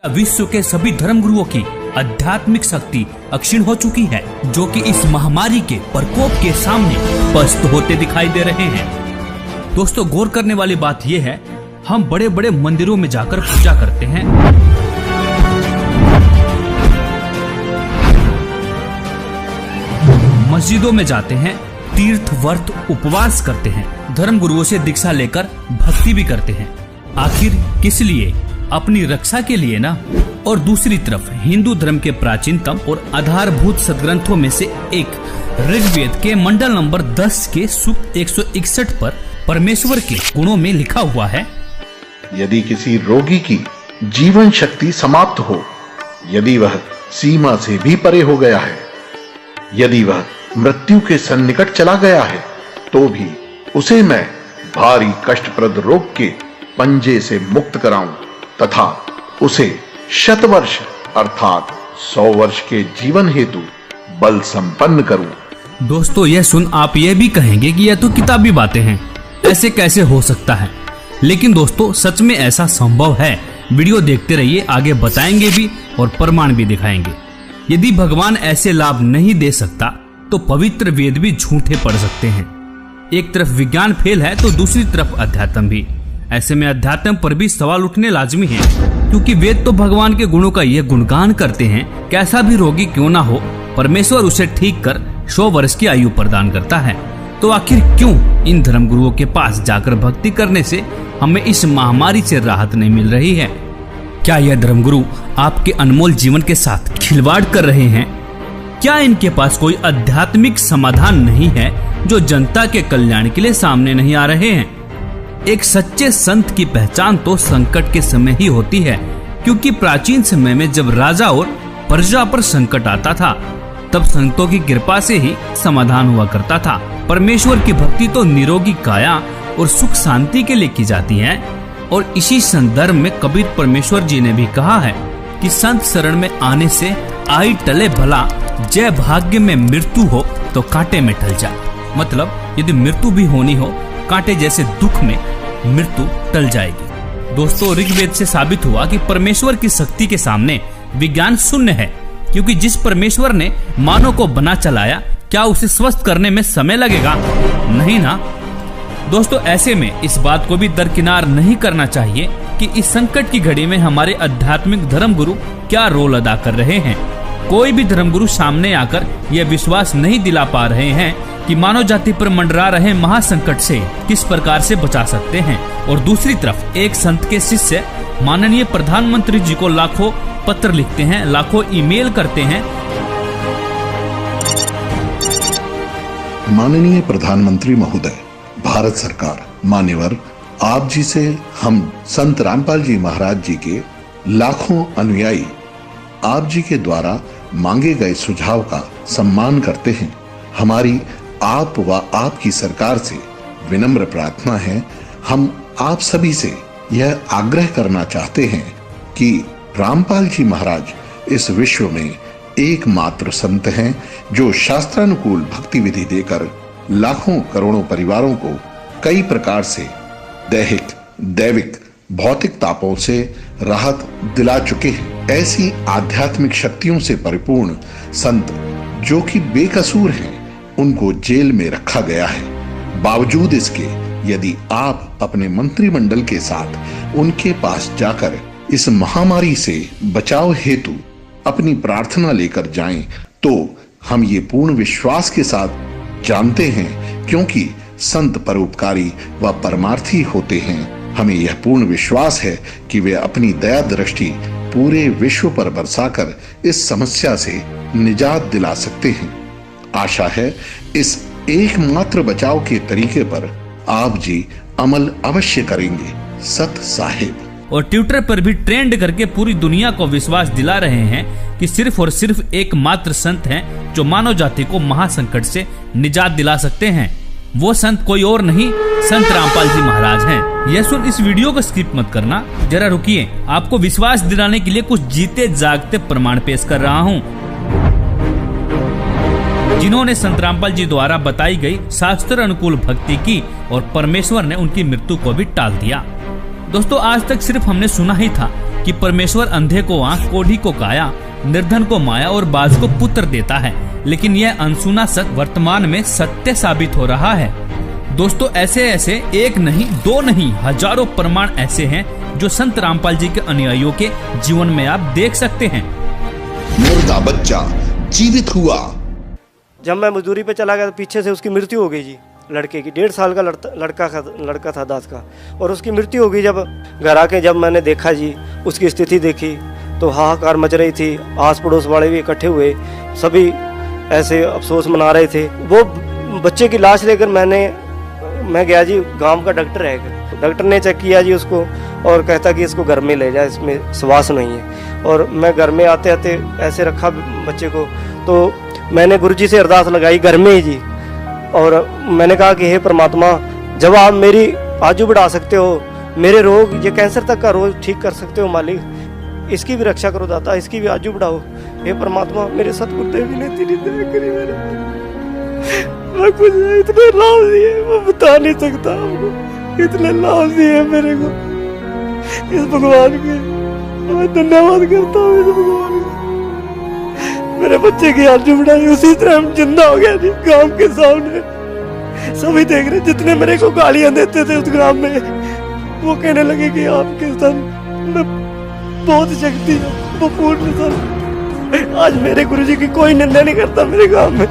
विश्व के सभी धर्मगुरुओं की आध्यात्मिक शक्ति अक्षीण हो चुकी है, जो कि इस महामारी के प्रकोप के सामने पस्त होते दिखाई दे रहे हैं। दोस्तों, गौर करने वाली बात यह है, हम बड़े बड़े मंदिरों में जाकर पूजा करते हैं, मस्जिदों में जाते हैं, तीर्थ व्रत उपवास करते हैं, धर्मगुरुओं से दीक्षा लेकर भक्ति भी करते हैं। आखिर किस लिए? अपनी रक्षा के लिए ना। और दूसरी तरफ हिंदू धर्म के प्राचीनतम और आधारभूत सदग्रंथों में से एक ऋग्वेद के मंडल नंबर 10 के सूक्त 161 पर परमेश्वर के गुणों में लिखा हुआ है, यदि किसी रोगी की जीवन शक्ति समाप्त हो, यदि वह सीमा से भी परे हो गया है, यदि वह मृत्यु के सन्निकट चला गया है, तो भी उसे मैं भारी कष्टप्रद रोग के पंजे से मुक्त कराऊं तथा उसे शतवर्ष अर्थात 100 वर्ष के जीवन हेतु बल संपन्न करूं। दोस्तों, यह सुन आप यह भी कहेंगे कि यह तो किताबी बातें हैं, ऐसे कैसे हो सकता है? लेकिन दोस्तों, सच में ऐसा संभव है। वीडियो देखते रहिए, आगे बताएंगे भी और प्रमाण भी दिखाएंगे। यदि भगवान ऐसे लाभ नहीं दे सकता तो पवित्र वेद भी झूठे पड़ सकते हैं। एक तरफ विज्ञान फेल है तो दूसरी तरफ अध्यात्म भी। ऐसे में अध्यात्म पर भी सवाल उठने लाजमी है, क्योंकि वेद तो भगवान के गुणों का यह गुणगान करते हैं, कैसा भी रोगी क्यों ना हो, परमेश्वर उसे ठीक कर 100 वर्ष की आयु प्रदान करता है। तो आखिर क्यों इन धर्मगुरुओं के पास जाकर भक्ति करने से हमें इस महामारी से राहत नहीं मिल रही है? क्या यह धर्मगुरु आपके अनमोल जीवन के साथ खिलवाड़ कर रहे हैं? क्या इनके पास कोई आध्यात्मिक समाधान नहीं है जो जनता के कल्याण के लिए सामने नहीं आ रहे हैं? एक सच्चे संत की पहचान तो संकट के समय ही होती है, क्योंकि प्राचीन समय में जब राजा और प्रजा पर संकट आता था, तब संतों की कृपा से ही समाधान हुआ करता था। परमेश्वर की भक्ति तो निरोगी काया और सुख शांति के लिए की जाती है। और इसी संदर्भ में कबीर परमेश्वर जी ने भी कहा है कि संत शरण में आने से आई टले भला, जय भाग्य में मृत्यु हो तो कांटे में टल जा। मतलब यदि मृत्यु भी होनी हो, कांटे जैसे दुख में मृत्यु टल जाएगी। दोस्तों, ऋग्वेद से साबित हुआ कि परमेश्वर की शक्ति के सामने विज्ञान शून्य है, क्योंकि जिस परमेश्वर ने मानव को बना चलाया, क्या उसे स्वस्थ करने में समय लगेगा? नहीं ना। दोस्तों, ऐसे में इस बात को भी दरकिनार नहीं करना चाहिए कि इस संकट की घड़ी में हमारे आध्यात्मिक धर्मगुरु क्या रोल अदा कर रहे हैं। कोई भी धर्मगुरु सामने आकर यह विश्वास नहीं दिला पा रहे हैं कि मानव जाति पर मंडरा रहे महासंकट से किस प्रकार से बचा सकते हैं। और दूसरी तरफ एक संत के शिष्य माननीय प्रधानमंत्री जी को लाखों पत्र लिखते हैं, लाखों ईमेल करते हैं। माननीय प्रधानमंत्री महोदय, भारत सरकार, मान्यवर, आप जी से हम संत रामपाल जी महाराज जी के लाखों अनुयायी आप जी के द्वारा मांगे गए सुझाव का सम्मान करते हैं। हमारी आप व आपकी सरकार से विनम्र प्रार्थना है, हम आप सभी से यह आग्रह करना चाहते हैं कि रामपाल जी महाराज इस विश्व में एकमात्र संत हैं जो शास्त्रानुकूल भक्ति विधि देकर लाखों करोड़ों परिवारों को कई प्रकार से दैहिक, दैविक, भौतिक तापों से राहत दिला चुके हैं। ऐसी आध्यात्मिक शक्तियों से परिपूर्ण संत जो कि बेकसूर हैं, उनको जेल में रखा गया है। बावजूद इसके यदि आप अपने मंत्रिमंडल के साथ उनके पास जाकर इस महामारी से बचाव हेतु अपनी प्रार्थना लेकर जाएं, तो हम ये पूर्ण विश्वास के साथ जानते हैं, क्योंकि संत परोपकारी व परमार्थी होते हैं, हमें यह पूर्ण विश्वास है कि वे अपनी दया दृष्टि पूरे विश्व पर बरसाकर इस समस्या से निजात दिला सकते हैं। आशा है इस एकमात्र बचाव के तरीके पर आप जी अमल अवश्य करेंगे। सत साहिब। और ट्विटर पर भी ट्रेंड करके पूरी दुनिया को विश्वास दिला रहे हैं कि सिर्फ और सिर्फ एकमात्र संत हैं जो मानव जाति को महासंकट से निजात दिला सकते हैं। वो संत कोई और नहीं, संत रामपाल जी महाराज हैं। यह सुन इस वीडियो को स्किप मत करना, जरा रुकिए, आपको विश्वास दिलाने के लिए कुछ जीते जागते प्रमाण पेश कर रहा हूँ, जिन्होंने संत रामपाल जी द्वारा बताई गई शास्त्र अनुकूल भक्ति की और परमेश्वर ने उनकी मृत्यु को भी टाल दिया। दोस्तों आज तक सिर्फ हमने सुना ही था कि परमेश्वर अंधे को आंख, कोढ़ी को काया, निर्धन को माया और बाज को पुत्र देता है, लेकिन यह अनसुना सत्य वर्तमान में सत्य साबित हो रहा है। दोस्तों ऐसे ऐसे एक नहीं, दो नहीं, हजारों प्रमाण ऐसे हैं जो संत रामपाल जी के अनुयायियों के जीवन में आप देख सकते हैं। मुर्दा बच्चा जीवित हुआ। जब मैं मजदूरी पे चला गया तो पीछे से उसकी मृत्यु हो गई जी, लड़के की। 1.5 साल का लड़का था दास का, और उसकी मृत्यु हो गई। जब घर आके जब मैंने देखा जी, उसकी स्थिति देखी तो हाहाकार मच रही थी। आस पड़ोस वाले भी इकट्ठे हुए, सभी ऐसे अफसोस मना रहे थे। वो बच्चे की लाश लेकर मैं गया जी, गांव का डॉक्टर है, डॉक्टर ने चेक किया जी उसको और कहता कि इसको घर में ले जाए, इसमें श्वास नहीं है। और मैं घर में आते आते ऐसे रखा बच्चे को, तो मैंने गुरुजी से अरदास लगाई घर में ही जी, और मैंने कहा कि हे परमात्मा, जब आप मेरी आजू बढ़ा सकते हो, मेरे रोग, ये कैंसर तक का रोग ठीक कर सकते हो मालिक, इसकी भी रक्षा करो दाता, इसकी भी आजू बढ़ाओ। हे परमात्मा, मेरे सतगुरुदेव ने तेरी दया करी मेरे, मैं कुछ इतने लाभ दिए मैं बता नहीं सकता आपको, इतने लाभ दिए मेरे को इस भगवान के, मैं धन्यवाद करता हूँ इस भगवान का। मेरे बच्चे की आजू बढ़ाई, उसी तरह हम जिंदा हो गया जी गांव के सामने। सभी देख रहे, जितने मेरे को गालियां देते थे उस गांव में, वो कहने लगे कि आपके सन में बहुत शक्ति है, वो पूर्ण सन। आज मेरे गुरुजी की कोई निंदा नहीं करता मेरे गांव में।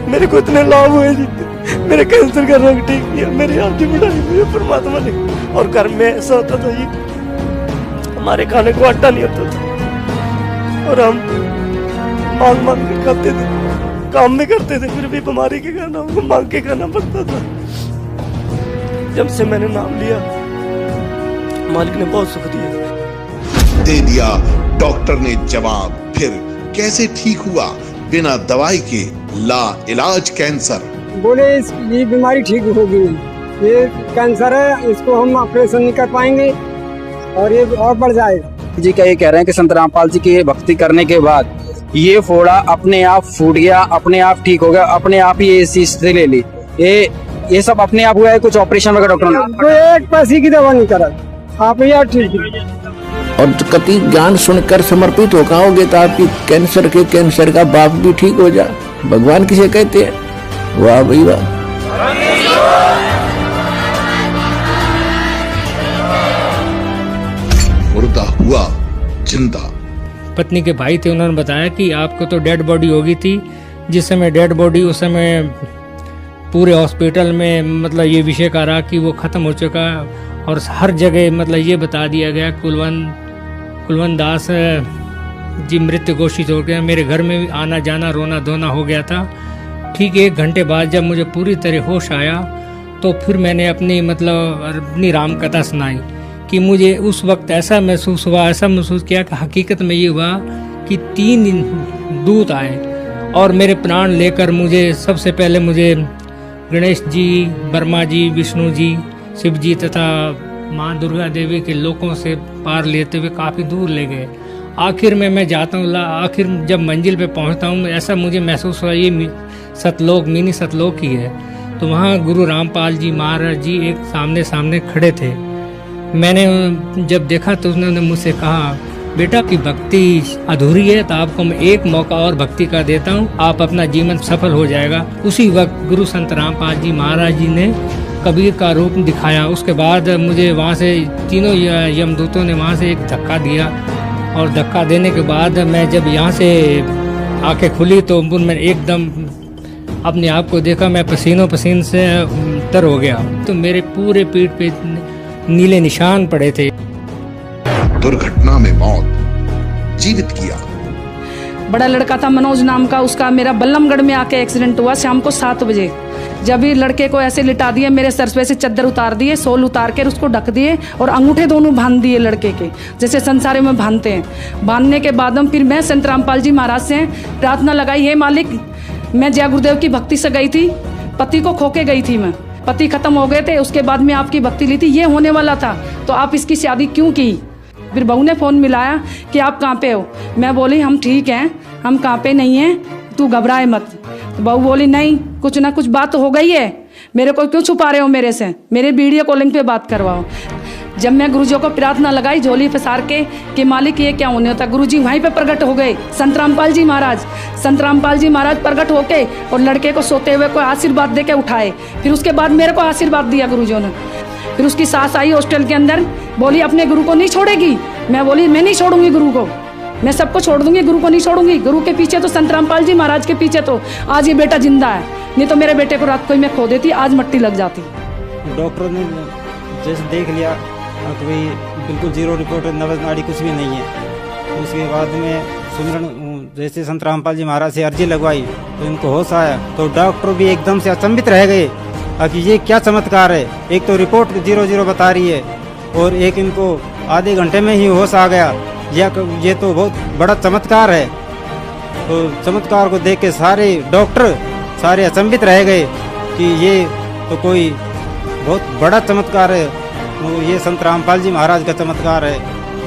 मेरे को इतने लाभ हुए जी, मेरे कैंसर का रोग ठीक किया, मेरी आजू बढ़ाई मेरे परमात्मा ने। और घर में ऐसा होता था जी, हमारे खाने को आटा नहीं होता था और हम मांग मांग के खाते थे, काम भी करते थे, फिर भी बीमारी के कारण हमको मांग के खाना पड़ता था। जब से मैंने नाम लिया, मालिक ने बहुत सुख दिया। दे दिया डॉक्टर ने जवाब, फिर कैसे ठीक हुआ बिना दवाई के ला इलाज कैंसर? बोले ये बीमारी ठीक होगी, ये कैंसर है, इसको हम ऑपरेशन नहीं कर पाएंगे और ये और बढ़ जाएगा। जी क्या ये कह रहे हैं कि संत रामपाल जी की भक्ति करने के बाद ये फोड़ा अपने आप फूट गया, अपने आप ठीक हो गया, अपने आप ही इसी से ले ली, ये सब अपने आप हुआ है? कुछ ऑपरेशन वगैरह डॉक्टर ने? कोई एक पैसे की दवा नहीं करा, आप यार ठीक है। और कति ज्ञान सुनकर समर्पित हो जाओगे तो आपकी कैंसर का बाप भी ठीक हो जा। भगवान किसे कहते हैं? वाह भाई वाह। मुर्दा हुआ जिंदा। पत्नी के भाई थे, उन्होंने बताया कि आपको तो डेड बॉडी हो गई थी। जिस समय डेड बॉडी, उस समय पूरे हॉस्पिटल में मतलब ये विषय का रहा कि वो ख़त्म हो चुका, और हर जगह मतलब ये बता दिया गया कुलवंत दास जी मृत्यु घोषित हो गया। मेरे घर में भी आना जाना, रोना धोना हो गया था। ठीक 1 घंटे बाद जब मुझे पूरी तरह होश आया तो फिर मैंने अपनी राम कथा सुनाई कि मुझे उस वक्त ऐसा महसूस किया कि हकीकत में ये हुआ कि 3 दूत आए और मेरे प्राण लेकर सबसे पहले मुझे गणेश जी, ब्रह्मा जी, विष्णु जी, शिव जी तथा माँ दुर्गा देवी के लोकों से पार लेते हुए काफ़ी दूर ले गए। आखिर में मैं जाता हूँ, आखिर जब मंजिल पे पहुँचता हूँ, ऐसा मुझे महसूस हुआ ये सतलोक, मिनी सतलोक ही है। तो वहाँ गुरु रामपाल जी महाराज जी एक सामने खड़े थे। मैंने जब देखा तो उन्होंने मुझसे कहा, बेटा की भक्ति अधूरी है, तो आपको मैं एक मौका और भक्ति का देता हूँ, आप अपना जीवन सफल हो जाएगा। उसी वक्त गुरु संत रामपाल जी महाराज जी ने कबीर का रूप दिखाया। उसके बाद मुझे वहाँ से तीनों यमदूतों ने वहाँ से एक धक्का दिया, और धक्का देने के बाद मैं जब यहाँ से आंखें खुली तो मैं एकदम अपने आप को देखा, मैं पसीन से तर हो गया। तो मेरे पूरे पीठ पे नीले निशान पड़े थे। दुर्घटना में मौत, जीवित किया। बड़ा लड़का था मनोज नाम का, उसका मेरा बल्लमगढ़ में आके एक्सीडेंट हुआ शाम को 7 बजे। जब भी लड़के को ऐसे लिटा दिए, मेरे सर पे से चादर उतार दिए, सोल उतार कर उसको ढक दिए और अंगूठे दोनों बांध दिए लड़के के, जैसे संसारे में बांधते हैं। बांधने के बाद हम फिर मैं संत रामपाल जी महाराज से प्रार्थना लगाई, हे मालिक, मैं जय गुरुदेव की भक्ति से गई थी, पति को खो के गई थी, मैं पति खत्म हो गए थे, उसके बाद में आपकी भक्ति ली थी, ये होने वाला था, तो आप इसकी शादी क्यों की? फिर बहू ने फ़ोन मिलाया कि आप कहाँ पे हो? मैं बोली हम ठीक हैं, हम कहाँ पे नहीं हैं, तू घबराए मत। तो बहू बोली नहीं, कुछ ना कुछ बात तो हो गई है, मेरे को क्यों छुपा रहे हो मेरे से, मेरे वीडियो कॉलिंग पे बात करवाओ। जब मैं गुरुजी को प्रार्थना लगाई झोली पसार के कि मालिक ये क्या होने होता, गुरुजी वहीं पे प्रकट हो गए। संत रामपाल जी महाराज प्रकट होके और लड़के को सोते हुए को आशीर्वाद दे के उठाए। फिर उसके बाद मेरे को आशीर्वाद दिया गुरुजी ने। फिर उसकी सास आई हॉस्टल के अंदर, बोली अपने गुरु को नहीं छोड़ेगी। मैं बोली मैं नहीं छोड़ूंगी गुरु को, मैं सबको छोड़ दूंगी, गुरु को नहीं छोड़ूंगी। गुरु के पीछे तो संत रामपाल जी महाराज के पीछे तो आज ये बेटा जिंदा है, नहीं तो मेरे बेटे को रात को ही मैं खो देती, आज मट्टी लग जाती। डॉक्टरों ने जैसे देख लिया कि भाई बिल्कुल जीरो रिपोर्ट है, नब्ज नाड़ी कुछ भी नहीं है। उसके बाद में सुमिरन जैसे संत रामपाल जी महाराज से अर्जी लगवाई तो इनको होश आया, तो डॉक्टर भी एकदम से अचंभित रह गए कि ये क्या चमत्कार है। एक तो रिपोर्ट 0-0 बता रही है और एक इनको आधे घंटे में ही होश आ गया, ये तो बहुत बड़ा चमत्कार है। तो चमत्कार को देख के सारे डॉक्टर सारे अचंभित रह गए कि ये तो कोई बहुत बड़ा चमत्कार है। तो ये संत रामपाल जी महाराज का चमत्कार है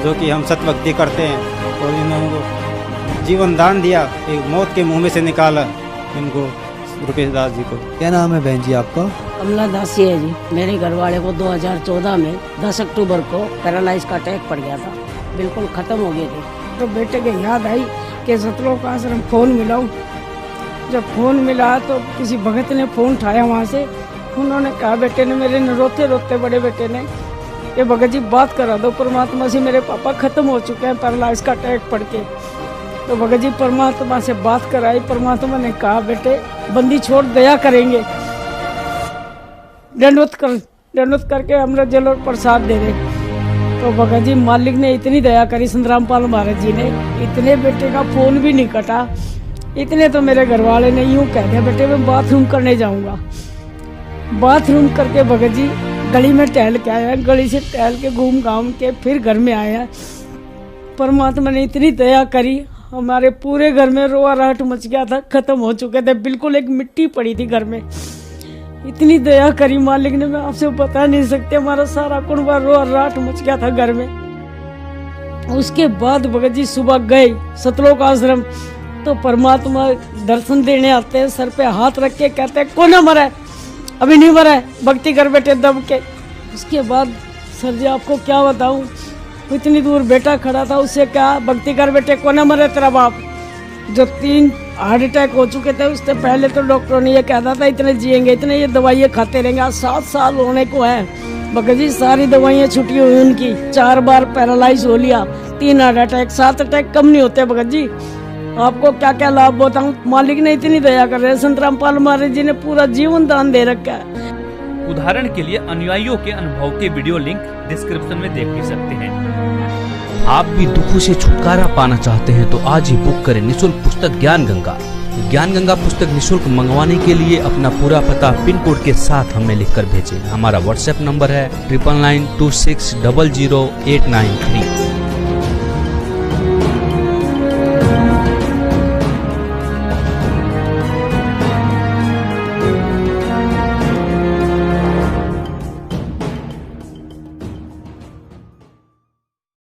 जो कि हम सतभक्ति करते हैं। और इन्होंने जीवन दान दिया, एक मौत के मुंह में से निकाला इनको, रुपेश दास जी को। क्या नाम है बहन जी आपका? कमला दासी है जी। मेरे घर वाले को 2014 में 10 अक्टूबर को पैरालाइज का अटैक पड़ गया था, बिल्कुल खत्म हो गए थे। तो बेटे के याद आई कि सतलोक आश्रम फोन मिलाऊं। जब फोन मिला तो किसी भगत ने फोन उठाया वहाँ से, उन्होंने कहा बेटे ने, मेरे ने रोते रोते बड़े बेटे ने, कि भगत जी बात करा दो परमात्मा से, मेरे पापा खत्म हो चुके हैं पैरालाइज का अटैक पड़ के। तो भगत जी परमात्मा से बात कराई, परमात्मा ने कहा बेटे बंदी छोड़ दया करेंगे, दंडवत करके अमृत जल और प्रसाद दे रहे। तो भगत जी मालिक ने इतनी दया करी, संत रामपाल महाराज जी ने, इतने बेटे का फोन भी नहीं कटा। इतने तो मेरे घर वाले ने यूँ कह दिया बेटे मैं बाथरूम करने जाऊँगा। बाथरूम करके भगत जी गली में टहल के आया, गली से टहल के घूम घाम के फिर घर में आया। परमात्मा ने इतनी दया करी, हमारे पूरे घर में रोआ राहट मच गया था, खत्म हो चुके थे, बिल्कुल एक मिट्टी पड़ी थी घर में। इतनी दया करी मालिक ने, मैं आपसे बता नहीं सकते, हमारा सारा कुनबा रोआ राहट मच गया था घर में। उसके बाद भगत जी सुबह गए सतलोक आश्रम, तो परमात्मा दर्शन देने आते हैं, सर पे हाथ रख के कहते हैं कौन मरा है? अभी नहीं मरा है, भक्ति कर बेटे दब के। उसके बाद सर जी आपको क्या बताऊं, इतनी दूर बेटा खड़ा था, उससे कहा भक्ति कर बेटे कौन मरे तेरा बाप। जो 3 हार्ट अटैक हो चुके थे उससे पहले तो डॉक्टरों ने ये कहता था इतने जिएंगे, इतने ये दवाइयाँ खाते रहेंगे। आज 7 साल होने को है भगत जी, सारी दवाइयाँ छुट्टी हुई उनकी, 4 बार पैरालाइज हो लिया, 3 हार्ट अटैक, 7 अटैक कम नहीं होते भगत जी। आपको क्या क्या लाभ बताऊं, मालिक ने इतनी दया कर रहे हैं, संत रामपाल महाराज जी ने पूरा जीवन दान दे रखा है। उदाहरण के लिए अनुयायियों के अनुभव के वीडियो लिंक डिस्क्रिप्शन में देख भी सकते हैं। आप भी दुखों से छुटकारा पाना चाहते हैं तो आज ही बुक करें निःशुल्क पुस्तक ज्ञान गंगा। ज्ञान गंगा पुस्तक निःशुल्क मंगवाने के लिए अपना पूरा पता पिन कोड के साथ हमें लिखकर भेजें। हमारा व्हाट्सएप नंबर है 9992600893।